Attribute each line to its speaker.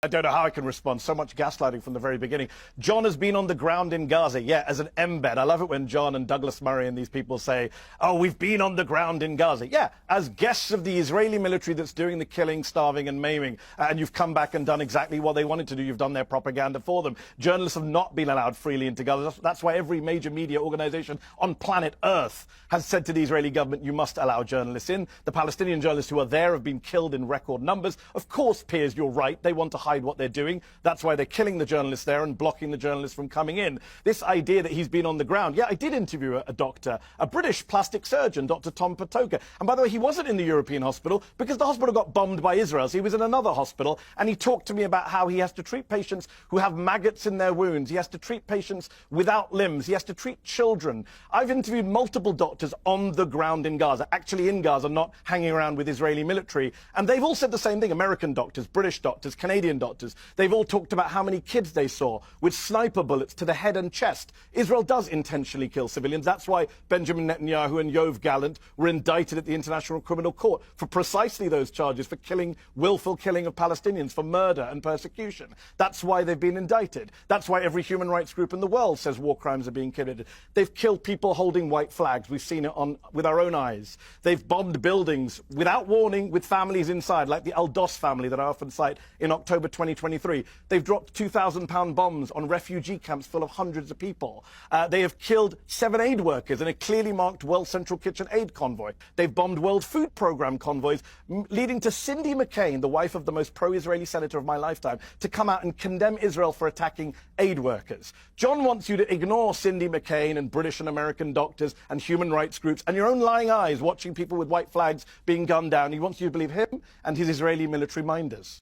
Speaker 1: I don't know how I can respond. So much gaslighting from the very beginning. John has been on the ground in Gaza. Yeah, as an embed. I love it when John and Douglas Murray and these people say, oh, we've been on the ground in Gaza. Yeah, as guests of the Israeli military that's doing the killing, starving and maiming. And you've come back and done exactly what they wanted to do. You've done their propaganda for them. Journalists have not been allowed freely into Gaza. That's why every major media organization on planet Earth has said to the Israeli government, you must allow journalists in. The Palestinian journalists who are there have been killed in record numbers. Of course, Piers, you're right. They want to hide what they're doing. That's why they're killing the journalists there and blocking the journalists from coming in. This idea that he's been on the ground. Yeah, I did interview a doctor, a British plastic surgeon, Dr. Tom Patoka. And by the way, he wasn't in the European hospital because the hospital got bombed by Israel. So he was in another hospital, and he talked to me about how he has to treat patients who have maggots in their wounds. He has to treat patients without limbs. He has to treat children. I've interviewed multiple doctors on the ground in Gaza, actually in Gaza, not hanging around with Israeli military. And they've all said the same thing. American doctors, British doctors, Canadian doctors. They've all talked about how many kids they saw with sniper bullets to the head and chest. Israel does intentionally kill civilians. That's why Benjamin Netanyahu and Yoav Gallant were indicted at the International Criminal Court for precisely those charges, for killing, willful killing of Palestinians, for murder and persecution. That's why they've been indicted. That's why every human rights group in the world says war crimes are being committed. They've killed people holding white flags. We've seen it with our own eyes. They've bombed buildings without warning with families inside, like the Al-Dos family that I often cite in October 2023. They've dropped 2,000-pound bombs on refugee camps full of hundreds of people. They have killed 7 aid workers in a clearly marked World Central Kitchen aid convoy. They've bombed World Food Programme convoys, leading to Cindy McCain, the wife of the most pro-Israeli senator of my lifetime, to come out and condemn Israel for attacking aid workers. John wants you to ignore Cindy McCain and British and American doctors and human rights groups and your own lying eyes watching people with white flags being gunned down. He wants you to believe him and his Israeli military minders.